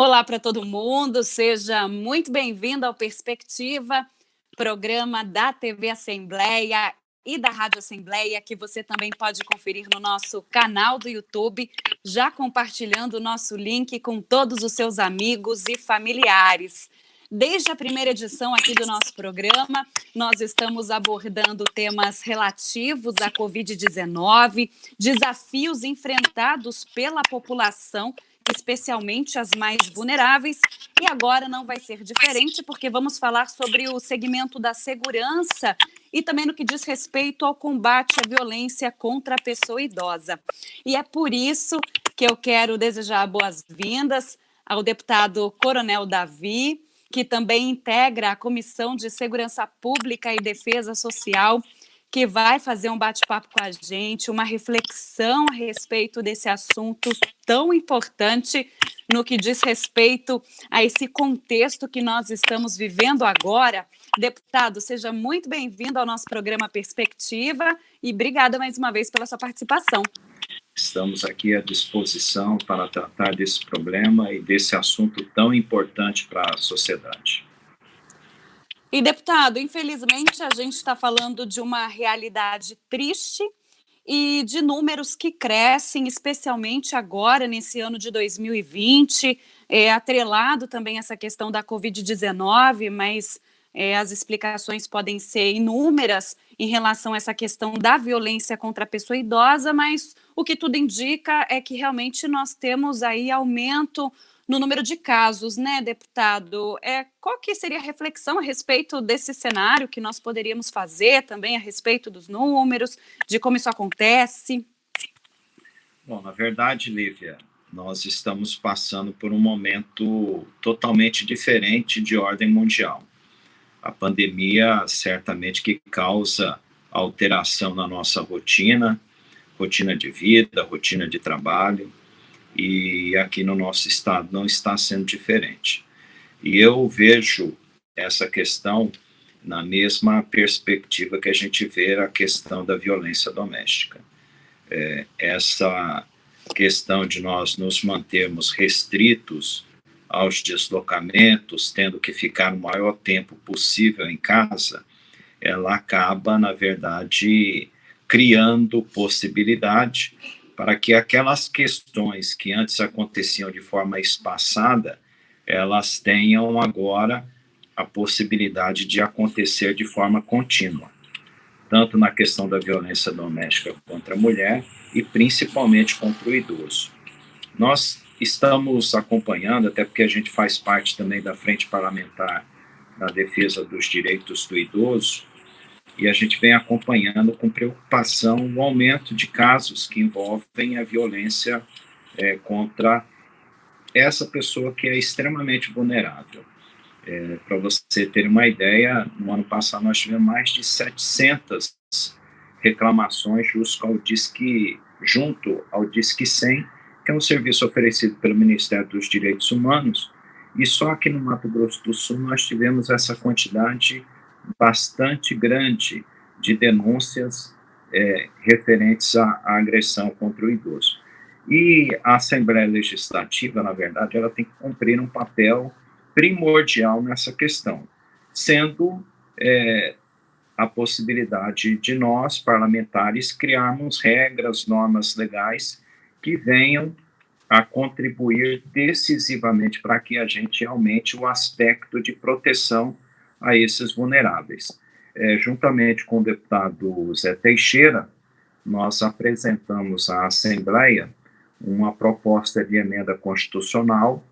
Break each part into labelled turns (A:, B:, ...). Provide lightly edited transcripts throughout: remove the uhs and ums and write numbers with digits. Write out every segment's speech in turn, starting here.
A: Olá para todo mundo, seja muito bem-vindo ao Perspectiva, programa da TV Assembleia e da Rádio Assembleia, que você também pode conferir no nosso canal do YouTube, já compartilhando o nosso link com todos os seus amigos e familiares. Desde a primeira edição aqui do nosso programa, nós estamos abordando temas relativos à Covid-19, desafios enfrentados pela população, especialmente as mais vulneráveis, e agora não vai ser diferente, porque vamos falar sobre o segmento da segurança e também no que diz respeito ao combate à violência contra a pessoa idosa. E é por isso que eu quero desejar boas-vindas ao deputado Coronel Davi, que também integra a Comissão de Segurança Pública e Defesa Social, que vai fazer um bate-papo com a gente, uma reflexão a respeito desse assunto tão importante no que diz respeito a esse contexto que nós estamos vivendo agora. Deputado, seja muito bem-vindo ao nosso programa Perspectiva e obrigada mais uma vez pela sua participação.
B: Estamos aqui à disposição para tratar desse problema e desse assunto tão importante para a sociedade.
A: E, deputado, infelizmente a gente está falando de uma realidade triste e de números que crescem, especialmente agora, nesse ano de 2020, atrelado também essa questão da Covid-19, mas as explicações podem ser inúmeras em relação a essa questão da violência contra a pessoa idosa, mas o que tudo indica é que realmente nós temos aí aumento no número de casos, né, deputado? Qual que seria a reflexão a respeito desse cenário que nós poderíamos fazer também a respeito dos números, de como isso acontece?
B: Bom, na verdade, Lívia, nós estamos passando por um momento totalmente diferente de ordem mundial. A pandemia certamente que causa alteração na nossa rotina de vida, rotina de trabalho, e aqui no nosso estado não está sendo diferente. E eu vejo essa questão na mesma perspectiva que a gente vê a questão da violência doméstica. Essa questão de nós nos mantermos restritos aos deslocamentos, tendo que ficar o maior tempo possível em casa, ela acaba, na verdade, criando possibilidade para que aquelas questões que antes aconteciam de forma espaçada, elas tenham agora a possibilidade de acontecer de forma contínua, tanto na questão da violência doméstica contra a mulher e principalmente contra o idoso. Nós estamos acompanhando, até porque a gente faz parte também da Frente Parlamentar na defesa dos direitos do idoso, e a gente vem acompanhando com preocupação o aumento de casos que envolvem a violência contra essa pessoa que é extremamente vulnerável. Para você ter uma ideia, no ano passado nós tivemos mais de 700 reclamações junto ao Disque 100, que é um serviço oferecido pelo Ministério dos Direitos Humanos, e só aqui no Mato Grosso do Sul nós tivemos essa quantidade bastante grande de denúncias referentes à agressão contra o idoso. E a Assembleia Legislativa, na verdade, ela tem que cumprir um papel primordial nessa questão, sendo a possibilidade de nós, parlamentares, criarmos regras, normas legais que venham a contribuir decisivamente para que a gente aumente o aspecto de proteção a esses vulneráveis. Juntamente com o deputado Zé Teixeira, nós apresentamos à Assembleia uma proposta de emenda constitucional,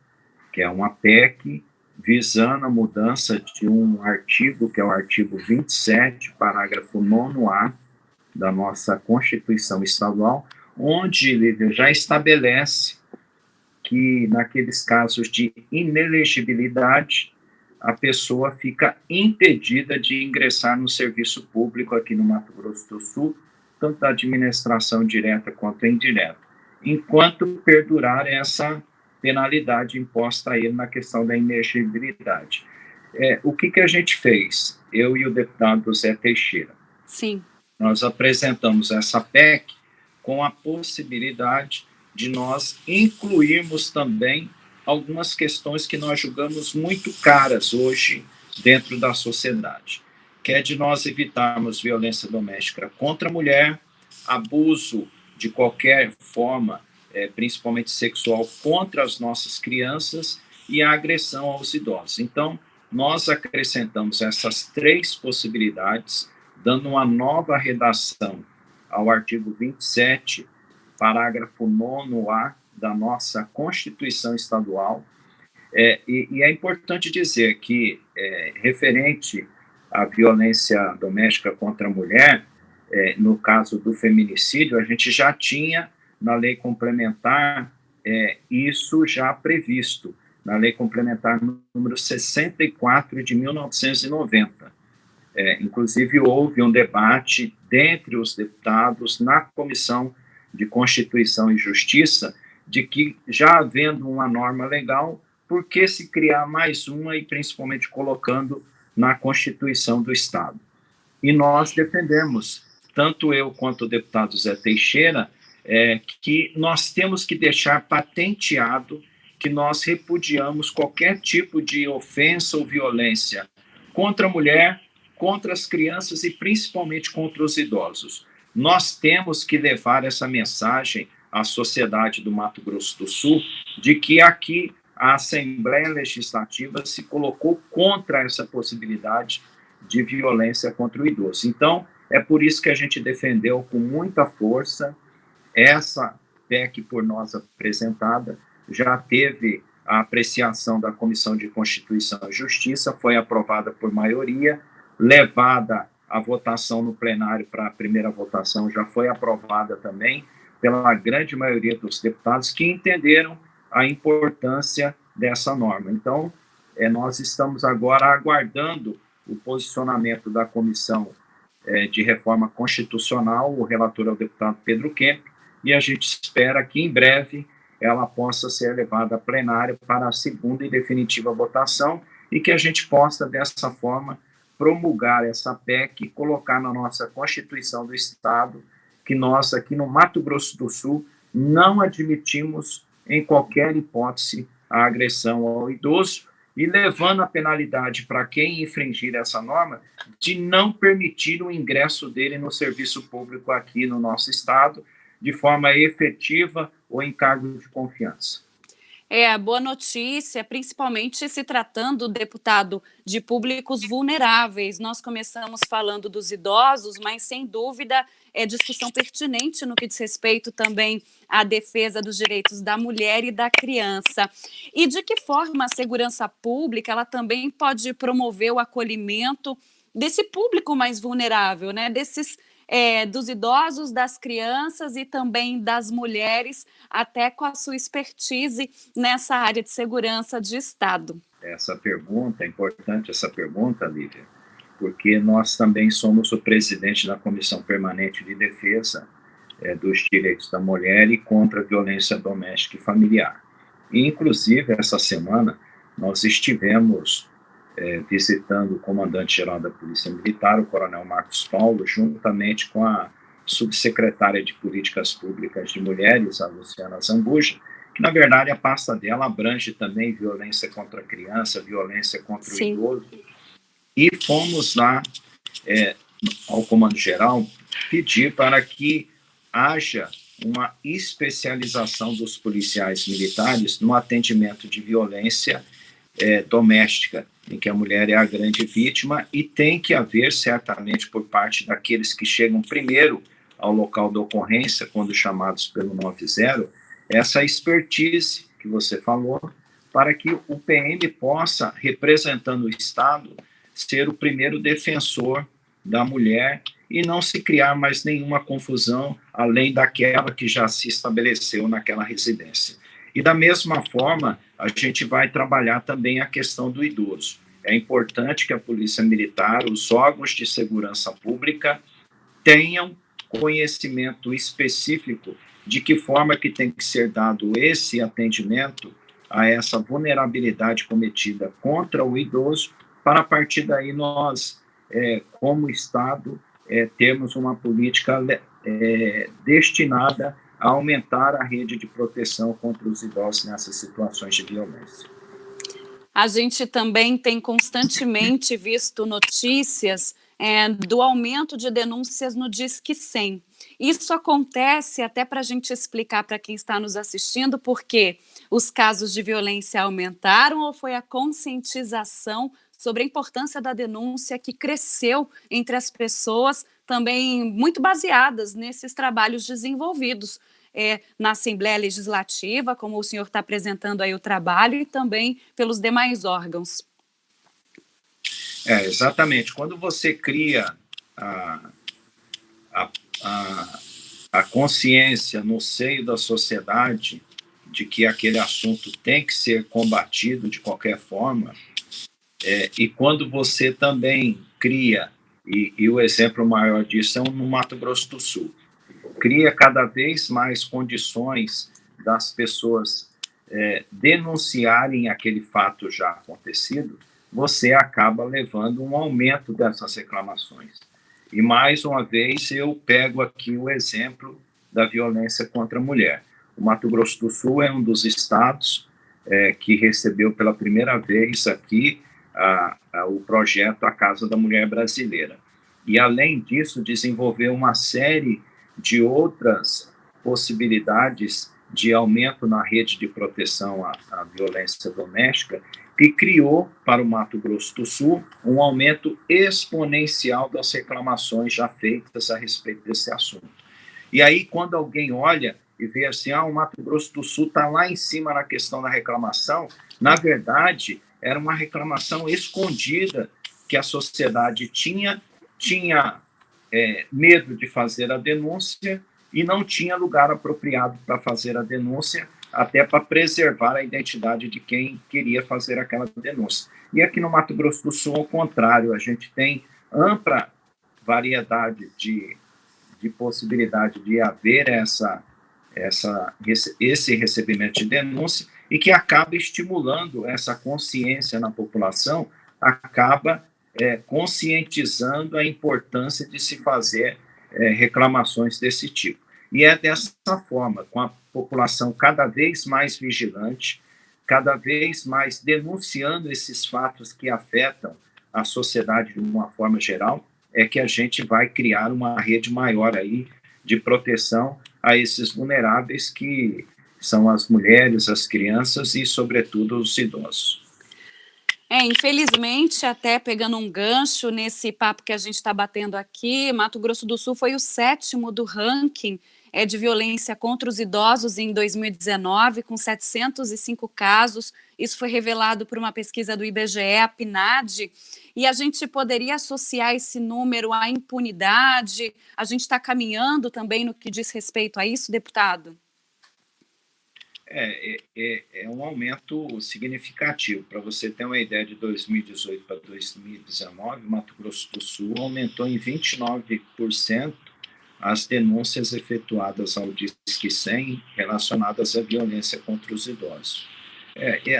B: que é uma PEC, visando a mudança de um artigo, que é o artigo 27, parágrafo 9º da nossa Constituição Estadual, onde ele já estabelece que, naqueles casos de inelegibilidade, a pessoa fica impedida de ingressar no serviço público aqui no Mato Grosso do Sul, tanto da administração direta quanto indireta, enquanto perdurar essa penalidade imposta a ele na questão da inelegibilidade. O que a gente fez? Eu e o deputado Zé Teixeira.
A: Sim.
B: Nós apresentamos essa PEC com a possibilidade de nós incluirmos também algumas questões que nós julgamos muito caras hoje dentro da sociedade, que é de nós evitarmos violência doméstica contra a mulher, abuso de qualquer forma, principalmente sexual, contra as nossas crianças e a agressão aos idosos. Então, nós acrescentamos essas 3 possibilidades, dando uma nova redação ao artigo 27, parágrafo 9º-A da nossa Constituição Estadual. E é importante dizer que, referente à violência doméstica contra a mulher, no caso do feminicídio, a gente já tinha na lei complementar isso já previsto, na lei complementar número 64 de 1990. Inclusive, houve um debate dentre os deputados na Comissão de Constituição e Justiça de que, já havendo uma norma legal, por que se criar mais uma, e principalmente colocando na Constituição do Estado? E nós defendemos, tanto eu quanto o deputado Zé Teixeira, que nós temos que deixar patenteado que nós repudiamos qualquer tipo de ofensa ou violência contra a mulher, contra as crianças e principalmente contra os idosos. Nós temos que levar essa mensagem à sociedade do Mato Grosso do Sul de que aqui a Assembleia Legislativa se colocou contra essa possibilidade de violência contra o idoso. Então, é por isso que a gente defendeu com muita força essa PEC por nós apresentada, já teve a apreciação da Comissão de Constituição e Justiça, foi aprovada por maioria, levada a votação no plenário para a primeira votação, já foi aprovada também pela grande maioria dos deputados que entenderam a importância dessa norma. Então, nós estamos agora aguardando o posicionamento da Comissão de Reforma Constitucional, o relator é o deputado Pedro Kemp, e a gente espera que em breve ela possa ser levada a plenário para a segunda e definitiva votação e que a gente possa, dessa forma, promulgar essa PEC e colocar na nossa Constituição do Estado que nós, aqui no Mato Grosso do Sul, não admitimos, em qualquer hipótese, a agressão ao idoso e levando a penalidade para quem infringir essa norma de não permitir o ingresso dele no serviço público aqui no nosso Estado de forma efetiva ou em cargo de confiança.
A: Boa notícia, principalmente se tratando, deputado, de públicos vulneráveis. Nós começamos falando dos idosos, mas sem dúvida é discussão pertinente no que diz respeito também à defesa dos direitos da mulher e da criança. E de que forma a segurança pública ela também pode promover o acolhimento desse público mais vulnerável, né? Dos idosos, das crianças e também das mulheres, até com a sua expertise nessa área de segurança de Estado.
B: Essa pergunta, é importante essa pergunta, Lívia, porque nós também somos o presidente da Comissão Permanente de Defesa dos Direitos da Mulher e contra a Violência Doméstica e Familiar. E, inclusive, essa semana, nós estivemos visitando o comandante-geral da Polícia Militar, o coronel Marcos Paulo, juntamente com a subsecretária de Políticas Públicas de Mulheres, a Luciana Zambuja, que, na verdade, a pasta dela abrange também violência contra a criança, violência contra o idoso. E fomos lá, ao comando-geral, pedir para que haja uma especialização dos policiais militares no atendimento de violência doméstica, em que a mulher é a grande vítima, e tem que haver, certamente, por parte daqueles que chegam primeiro ao local da ocorrência, quando chamados pelo 90, essa expertise que você falou, para que o PM possa, representando o Estado, ser o primeiro defensor da mulher e não se criar mais nenhuma confusão além daquela que já se estabeleceu naquela residência. E da mesma forma, a gente vai trabalhar também a questão do idoso. É importante que a Polícia Militar, os órgãos de segurança pública, tenham conhecimento específico de que forma que tem que ser dado esse atendimento a essa vulnerabilidade cometida contra o idoso, para a partir daí nós, como Estado, termos uma política destinada a aumentar a rede de proteção contra os idosos nessas situações de violência.
A: A gente também tem constantemente visto notícias do aumento de denúncias no Disque 100. Isso acontece, até para a gente explicar para quem está nos assistindo, porque os casos de violência aumentaram ou foi a conscientização sobre a importância da denúncia que cresceu entre as pessoas, também muito baseadas nesses trabalhos desenvolvidos na Assembleia Legislativa, como o senhor está apresentando aí o trabalho, e também pelos demais órgãos.
B: Exatamente. Quando você cria a consciência no seio da sociedade de que aquele assunto tem que ser combatido de qualquer forma, e quando você também cria, e o exemplo maior disso é no Mato Grosso do Sul, cria cada vez mais condições das pessoas denunciarem aquele fato já acontecido, você acaba levando um aumento dessas reclamações. E, mais uma vez, eu pego aqui o exemplo da violência contra a mulher. O Mato Grosso do Sul é um dos estados que recebeu pela primeira vez aqui o projeto A Casa da Mulher Brasileira. E, além disso, desenvolveu uma série de outras possibilidades de aumento na rede de proteção à violência doméstica, que criou para o Mato Grosso do Sul um aumento exponencial das reclamações já feitas a respeito desse assunto. E aí, quando alguém olha e vê assim, o Mato Grosso do Sul está lá em cima na questão da reclamação, na verdade, era uma reclamação escondida que a sociedade tinha medo de fazer a denúncia e não tinha lugar apropriado para fazer a denúncia, até para preservar a identidade de quem queria fazer aquela denúncia. E aqui no Mato Grosso do Sul, ao contrário, a gente tem ampla variedade de possibilidade de haver esse recebimento de denúncia e que acaba estimulando essa consciência na população, acaba conscientizando a importância de se fazer reclamações desse tipo. E é dessa forma, com a população cada vez mais vigilante, cada vez mais denunciando esses fatos que afetam a sociedade de uma forma geral, é que a gente vai criar uma rede maior aí de proteção a esses vulneráveis que são as mulheres, as crianças e, sobretudo, os idosos.
A: Infelizmente, até pegando um gancho nesse papo que a gente está batendo aqui, Mato Grosso do Sul foi o 7º do ranking de violência contra os idosos em 2019, com 705 casos. Isso foi revelado por uma pesquisa do IBGE, a PNAD, e a gente poderia associar esse número à impunidade. A gente está caminhando também no que diz respeito a isso, deputado?
B: É um aumento significativo. Para você ter uma ideia, de 2018 para 2019, Mato Grosso do Sul aumentou em 29% as denúncias efetuadas ao Disque 100 relacionadas à violência contra os idosos.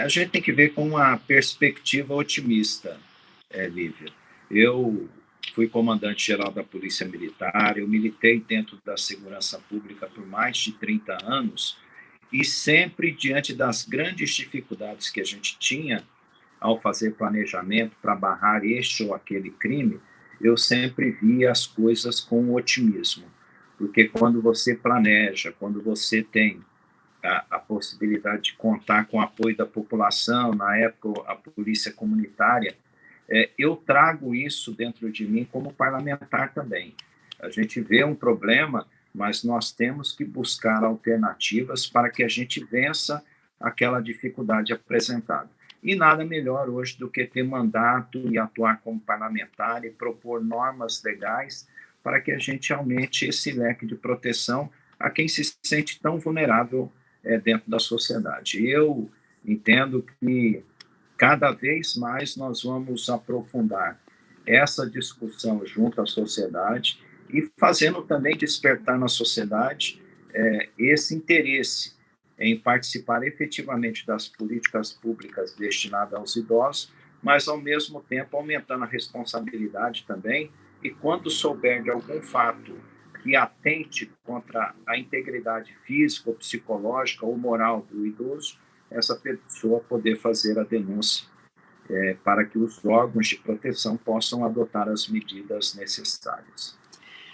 B: A gente tem que ver com uma perspectiva otimista, Lívia. Eu fui comandante-geral da Polícia Militar, eu militei dentro da segurança pública por mais de 30 anos, e sempre diante das grandes dificuldades que a gente tinha ao fazer planejamento para barrar este ou aquele crime, eu sempre via as coisas com otimismo, porque quando você planeja, quando você tem a possibilidade de contar com o apoio da população, na época a polícia comunitária, eu trago isso dentro de mim como parlamentar também. A gente vê um problema, mas nós temos que buscar alternativas para que a gente vença aquela dificuldade apresentada. E nada melhor hoje do que ter mandato e atuar como parlamentar e propor normas legais para que a gente aumente esse leque de proteção a quem se sente tão vulnerável dentro da sociedade. Eu entendo que cada vez mais nós vamos aprofundar essa discussão junto à sociedade e fazendo também despertar na sociedade esse interesse em participar efetivamente das políticas públicas destinadas aos idosos, mas, ao mesmo tempo, aumentando a responsabilidade também, e quando souber de algum fato que atente contra a integridade física, ou psicológica ou moral do idoso, essa pessoa poder fazer a denúncia para que os órgãos de proteção possam adotar as medidas necessárias.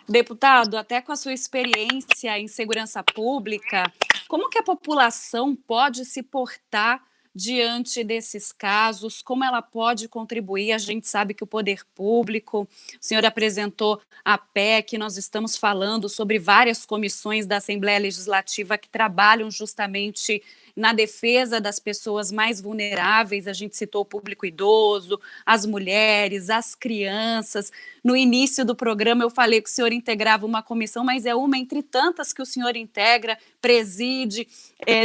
A: Deputado, até com a sua experiência em segurança pública, como que a população pode se portar diante desses casos? Como ela pode contribuir? A gente sabe que o poder público, o senhor apresentou a PEC, nós estamos falando sobre várias comissões da Assembleia Legislativa que trabalham justamente na defesa das pessoas mais vulneráveis. A gente citou o público idoso, as mulheres, as crianças. No início do programa eu falei que o senhor integrava uma comissão, mas é uma entre tantas que o senhor integra, preside,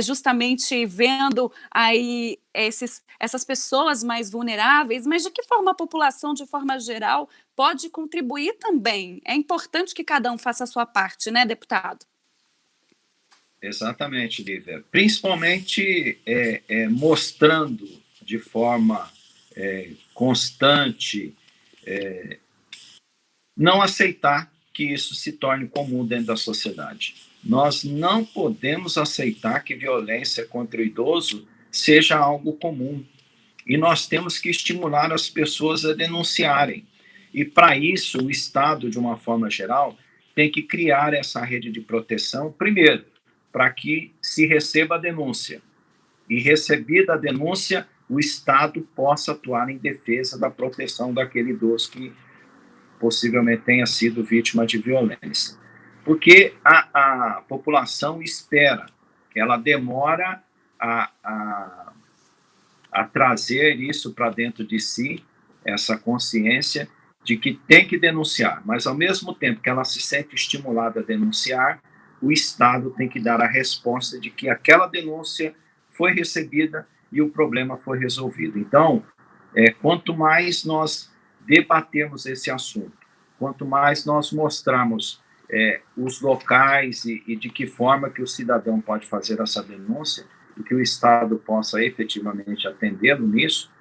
A: justamente vendo aí essas pessoas mais vulneráveis, mas de que forma a população, de forma geral, pode contribuir também? É importante que cada um faça a sua parte, né, deputado?
B: Exatamente, Lívia. Principalmente mostrando de forma constante, não aceitar que isso se torne comum dentro da sociedade. Nós não podemos aceitar que violência contra o idoso seja algo comum. E nós temos que estimular as pessoas a denunciarem. E, para isso, o Estado, de uma forma geral, tem que criar essa rede de proteção, primeiro, para que se receba a denúncia. E, recebida a denúncia, o Estado possa atuar em defesa da proteção daquele idoso que possivelmente tenha sido vítima de violência. Porque a população espera, ela demora a trazer isso para dentro de si, essa consciência de que tem que denunciar, mas ao mesmo tempo que ela se sente estimulada a denunciar, o Estado tem que dar a resposta de que aquela denúncia foi recebida e o problema foi resolvido. Então, quanto mais nós debatermos esse assunto, quanto mais nós mostrarmos os locais e de que forma que o cidadão pode fazer essa denúncia e que o Estado possa efetivamente atendê-lo nisso,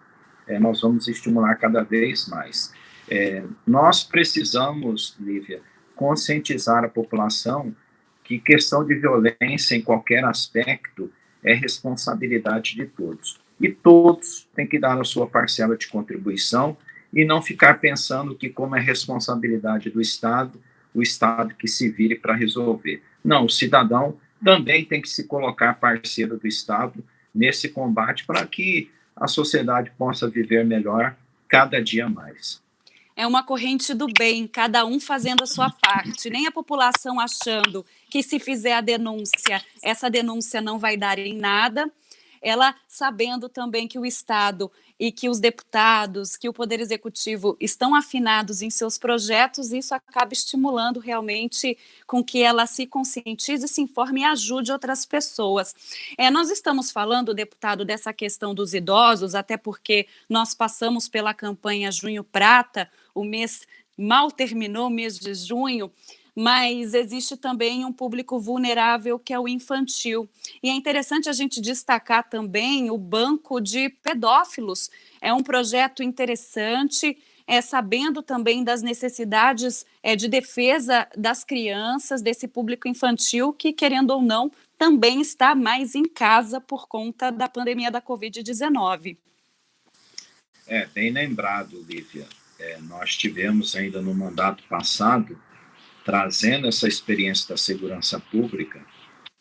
B: nós vamos estimular cada vez mais. Nós precisamos, Lívia, conscientizar a população que questão de violência em qualquer aspecto é responsabilidade de todos. E todos têm que dar a sua parcela de contribuição e não ficar pensando que, como é responsabilidade do Estado, o Estado que se vire para resolver. Não, o cidadão também tem que se colocar parceiro do Estado nesse combate para que a sociedade possa viver melhor cada dia mais.
A: É uma corrente do bem, cada um fazendo a sua parte, nem a população achando que se fizer a denúncia, essa denúncia não vai dar em nada, ela sabendo também que o Estado e que os deputados, que o Poder Executivo estão afinados em seus projetos, isso acaba estimulando realmente com que ela se conscientize, se informe e ajude outras pessoas. Nós estamos falando, deputado, dessa questão dos idosos, até porque nós passamos pela campanha Junho Prata, o mês mal terminou, o mês de junho, mas existe também um público vulnerável que é o infantil. E é interessante a gente destacar também o Banco de Pedófilos. É um projeto interessante, sabendo também das necessidades de defesa das crianças, desse público infantil que, querendo ou não, também está mais em casa por conta da pandemia da Covid-19.
B: Bem lembrado, Lívia. Nós tivemos ainda no mandato passado, trazendo essa experiência da segurança pública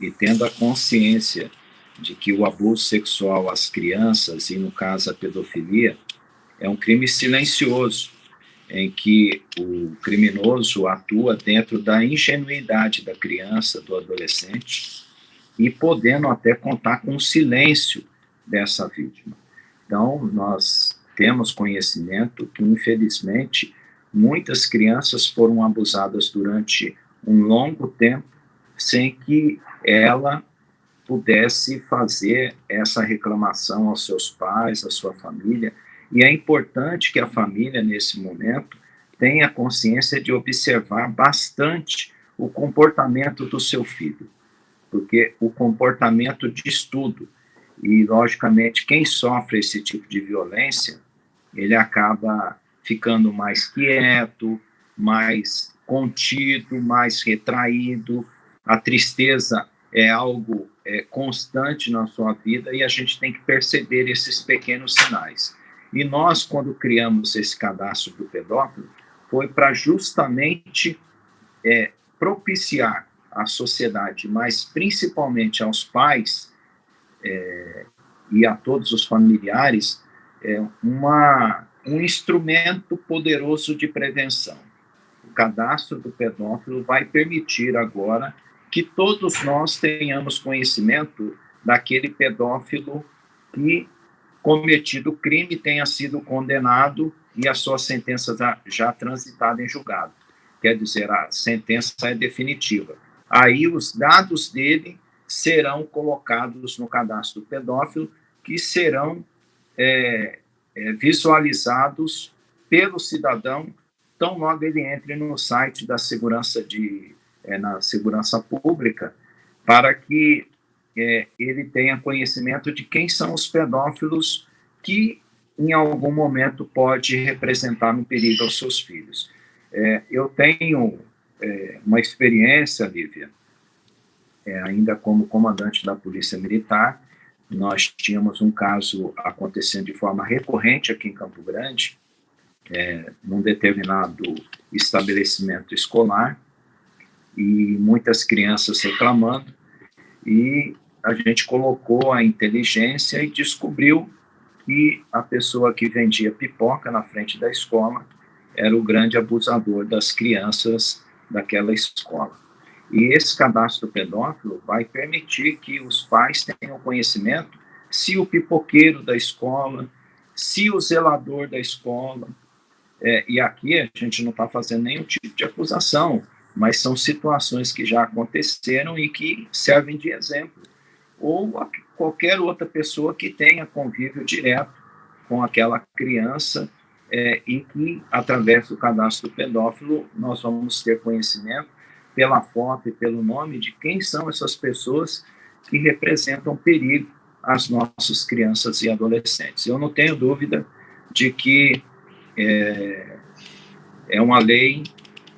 B: e tendo a consciência de que o abuso sexual às crianças, e no caso a pedofilia, é um crime silencioso, em que o criminoso atua dentro da ingenuidade da criança, do adolescente, e podendo até contar com o silêncio dessa vítima. Então, nós temos conhecimento que, infelizmente, muitas crianças foram abusadas durante um longo tempo sem que ela pudesse fazer essa reclamação aos seus pais, à sua família. E é importante que a família, nesse momento, tenha consciência de observar bastante o comportamento do seu filho, porque o comportamento diz tudo. E, logicamente, quem sofre esse tipo de violência, ele acaba ficando mais quieto, mais contido, mais retraído. A tristeza é algo constante na sua vida e a gente tem que perceber esses pequenos sinais. E nós, quando criamos esse cadastro do pedófilo, foi para justamente propiciar à sociedade, mas principalmente aos pais e a todos os familiares, um instrumento poderoso de prevenção. O cadastro do pedófilo vai permitir agora que todos nós tenhamos conhecimento daquele pedófilo que, cometido o crime, tenha sido condenado e a sua sentença já transitada em julgado. Quer dizer, a sentença é definitiva. Aí os dados dele serão colocados no cadastro do pedófilo, que serão visualizados pelo cidadão, tão logo ele entre no site da na segurança pública, para que ele tenha conhecimento de quem são os pedófilos que, em algum momento, pode representar um perigo aos seus filhos. Eu tenho uma experiência, Lívia, ainda como comandante da Polícia Militar. Nós tínhamos um caso acontecendo de forma recorrente aqui em Campo Grande, num determinado estabelecimento escolar, e muitas crianças reclamando, e a gente colocou a inteligência e descobriu que a pessoa que vendia pipoca na frente da escola era o grande abusador das crianças daquela escola. E esse cadastro pedófilo vai permitir que os pais tenham conhecimento se o pipoqueiro da escola, se o zelador da escola, e aqui a gente não está fazendo nenhum tipo de acusação, mas são situações que já aconteceram e que servem de exemplo. Ou qualquer outra pessoa que tenha convívio direto com aquela criança e que, através do cadastro pedófilo, nós vamos ter conhecimento pela foto e pelo nome de quem são essas pessoas que representam perigo às nossas crianças e adolescentes. Eu não tenho dúvida de que é uma lei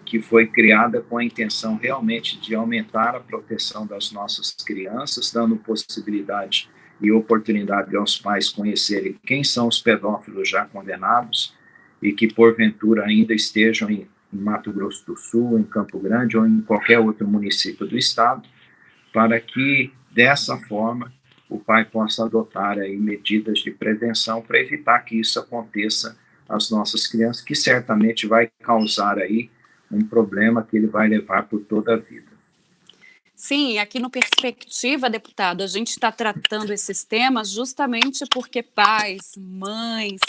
B: que foi criada com a intenção realmente de aumentar a proteção das nossas crianças, dando possibilidade e oportunidade aos pais conhecerem quem são os pedófilos já condenados e que, porventura, ainda estejam em Mato Grosso do Sul, em Campo Grande ou em qualquer outro município do estado, para que, dessa forma, o pai possa adotar aí medidas de prevenção para evitar que isso aconteça às nossas crianças, que certamente vai causar aí um problema que ele vai levar por toda a vida.
A: Sim, aqui no Perspectiva, deputado, a gente está tratando esses temas justamente porque pais, mães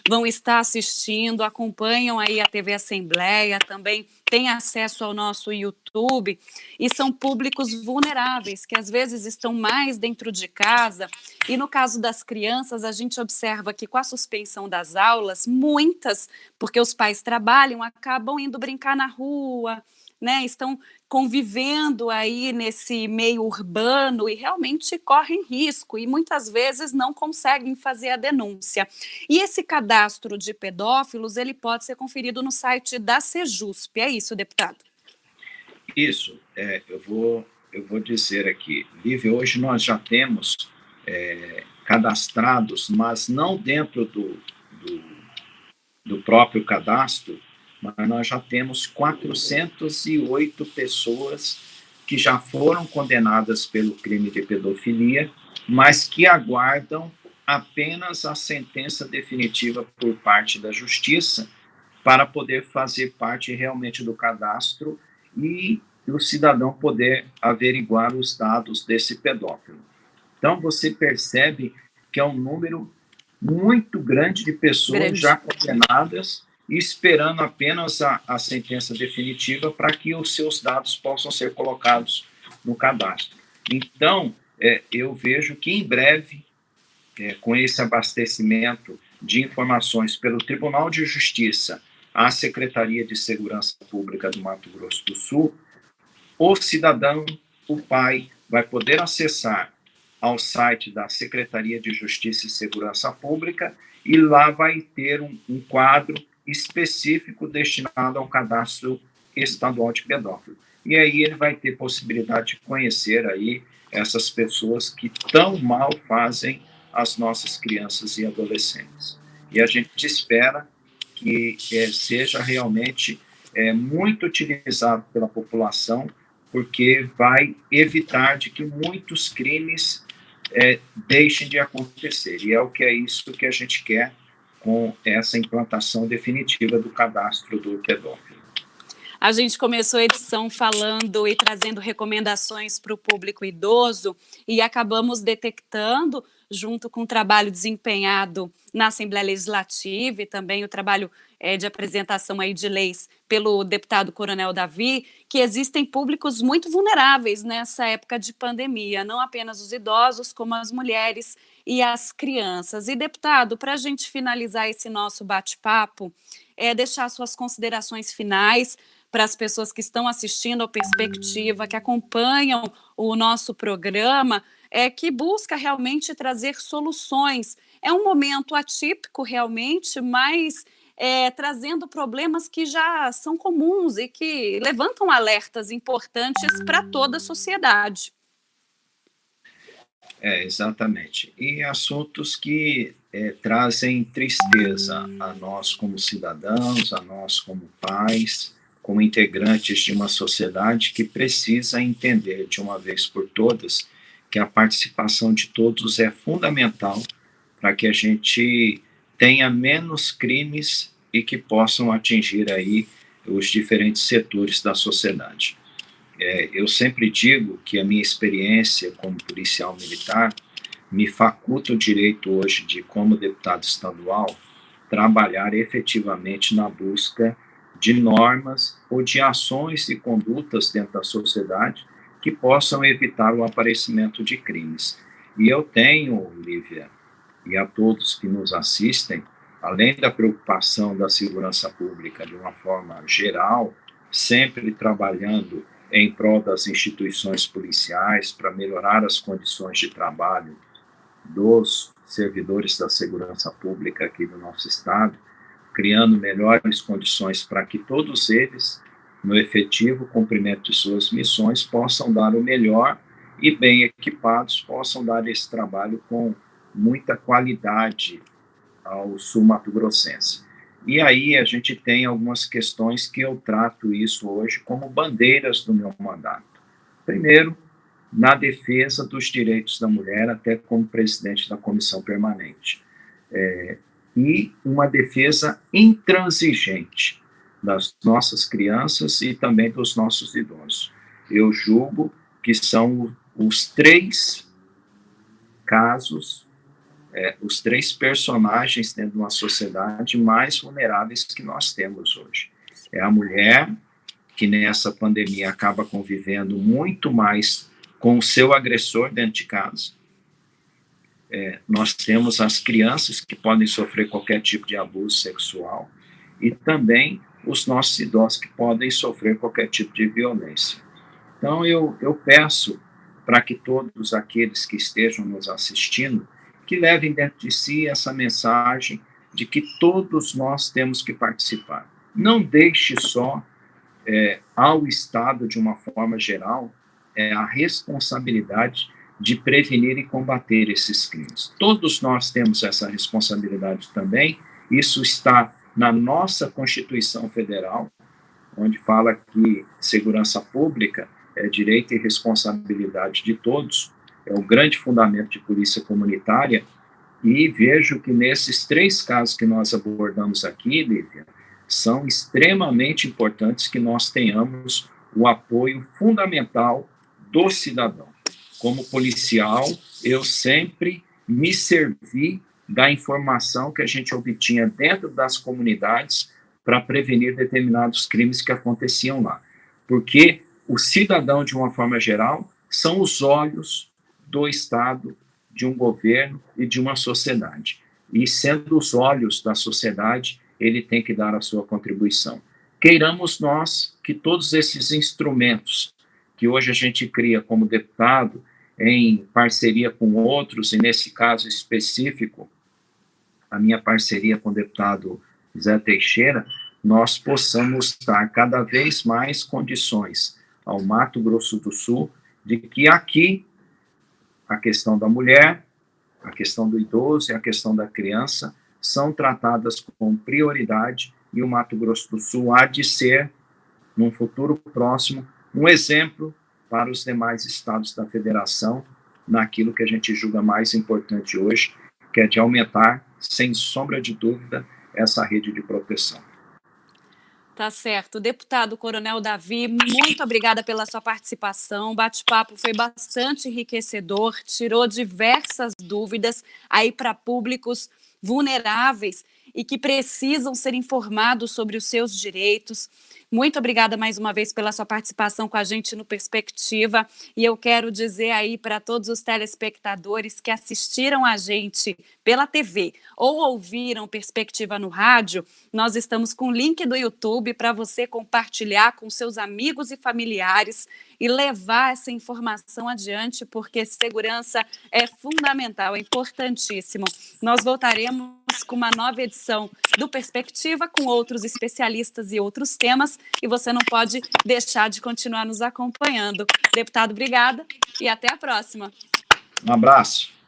A: vão estar assistindo, acompanham aí a TV Assembleia, também têm acesso ao nosso YouTube e são públicos vulneráveis, que às vezes estão mais dentro de casa. E no caso das crianças, a gente observa que com a suspensão das aulas, muitas, porque os pais trabalham, acabam indo brincar na rua, né? Estão convivendo aí nesse meio urbano e realmente correm risco e muitas vezes não conseguem fazer a denúncia. E esse cadastro de pedófilos, ele pode ser conferido no site da Sejusp, é isso, deputado?
B: Isso, eu vou dizer aqui, Lívia, hoje nós já temos cadastrados, mas não dentro do próprio cadastro, mas nós já temos 408 pessoas que já foram condenadas pelo crime de pedofilia, mas que aguardam apenas a sentença definitiva por parte da Justiça para poder fazer parte realmente do cadastro e o cidadão poder averiguar os dados desse pedófilo. Então, você percebe que é um número muito grande de pessoas já condenadas e esperando apenas a sentença definitiva para que os seus dados possam ser colocados no cadastro. Então, eu vejo que em breve, com esse abastecimento de informações pelo Tribunal de Justiça à Secretaria de Segurança Pública do Mato Grosso do Sul, o cidadão, o pai, vai poder acessar ao site da Secretaria de Justiça e Segurança Pública e lá vai ter um quadro específico destinado ao cadastro estadual de pedófilo. E aí ele vai ter possibilidade de conhecer aí essas pessoas que tão mal fazem as nossas crianças e adolescentes. E a gente espera que seja realmente muito utilizado pela população, porque vai evitar de que muitos crimes deixem de acontecer. E é isso que a gente quer com essa implantação definitiva do cadastro do pedófilo.
A: A gente começou a edição falando e trazendo recomendações para o público idoso e acabamos detectando, junto com o trabalho desempenhado na Assembleia Legislativa e também o trabalho de apresentação aí de leis pelo deputado Coronel Davi, que existem públicos muito vulneráveis nessa época de pandemia, não apenas os idosos, como as mulheres e as crianças. E, deputado, para a gente finalizar esse nosso bate-papo, deixar suas considerações finais para as pessoas que estão assistindo ao Perspectiva, que acompanham o nosso programa, que busca realmente trazer soluções. É um momento atípico realmente, mas trazendo problemas que já são comuns e que levantam alertas importantes para toda a sociedade.
B: Exatamente. E assuntos que trazem tristeza a nós como cidadãos, a nós como pais, como integrantes de uma sociedade que precisa entender de uma vez por todas que a participação de todos é fundamental para que a gente tenha menos crimes e que possam atingir aí os diferentes setores da sociedade. Eu sempre digo que a minha experiência como policial militar me faculta o direito hoje de, como deputado estadual, trabalhar efetivamente na busca de normas ou de ações e condutas dentro da sociedade que possam evitar o aparecimento de crimes. E eu tenho, Lívia, e a todos que nos assistem, além da preocupação da segurança pública de uma forma geral, sempre trabalhando em prol das instituições policiais para melhorar as condições de trabalho dos servidores da segurança pública aqui do nosso estado, criando melhores condições para que todos eles, no efetivo cumprimento de suas missões, possam dar o melhor e, bem equipados, possam dar esse trabalho com muita qualidade ao sul-mato-grossense. E aí a gente tem algumas questões que eu trato isso hoje como bandeiras do meu mandato. Primeiro, na defesa dos direitos da mulher, até como presidente da comissão permanente. E uma defesa intransigente das nossas crianças e também dos nossos idosos. Eu julgo que são os três casos, os três personagens dentro de uma sociedade mais vulneráveis que nós temos hoje. É a mulher, que nessa pandemia acaba convivendo muito mais com o seu agressor dentro de casa. Nós temos as crianças que podem sofrer qualquer tipo de abuso sexual e também os nossos idosos que podem sofrer qualquer tipo de violência. Então, eu peço para que todos aqueles que estejam nos assistindo, que levem dentro de si essa mensagem de que todos nós temos que participar. Não deixe só ao Estado, de uma forma geral, a responsabilidade de prevenir e combater esses crimes. Todos nós temos essa responsabilidade também. Isso está na nossa Constituição Federal, onde fala que segurança pública é direito e responsabilidade de todos, é o grande fundamento de polícia comunitária, e vejo que nesses três casos que nós abordamos aqui, Lívia, são extremamente importantes que nós tenhamos o apoio fundamental do cidadão. Como policial, eu sempre me servi da informação que a gente obtinha dentro das comunidades para prevenir determinados crimes que aconteciam lá. Porque o cidadão, de uma forma geral, são os olhos do Estado, de um governo e de uma sociedade. E sendo os olhos da sociedade, ele tem que dar a sua contribuição. Queiramos nós que todos esses instrumentos que hoje a gente cria como deputado, em parceria com outros, e nesse caso específico, a minha parceria com o deputado Zé Teixeira, nós possamos dar cada vez mais condições ao Mato Grosso do Sul de que aqui a questão da mulher, a questão do idoso e a questão da criança são tratadas com prioridade e o Mato Grosso do Sul há de ser, num futuro próximo, um exemplo para os demais estados da federação naquilo que a gente julga mais importante hoje, que é de aumentar, sem sombra de dúvida, essa rede de proteção.
A: Tá certo. Deputado Coronel Davi, muito obrigada pela sua participação. O bate-papo foi bastante enriquecedor, tirou diversas dúvidas aí para públicos vulneráveis e que precisam ser informados sobre os seus direitos. Muito obrigada mais uma vez pela sua participação com a gente no Perspectiva. E eu quero dizer aí para todos os telespectadores que assistiram a gente pela TV ou ouviram Perspectiva no rádio, nós estamos com o link do YouTube para você compartilhar com seus amigos e familiares e levar essa informação adiante, porque segurança é fundamental, é importantíssimo. Nós voltaremos com uma nova edição do Perspectiva, com outros especialistas e outros temas, e você não pode deixar de continuar nos acompanhando. Deputado, obrigada e até a próxima.
B: Um abraço.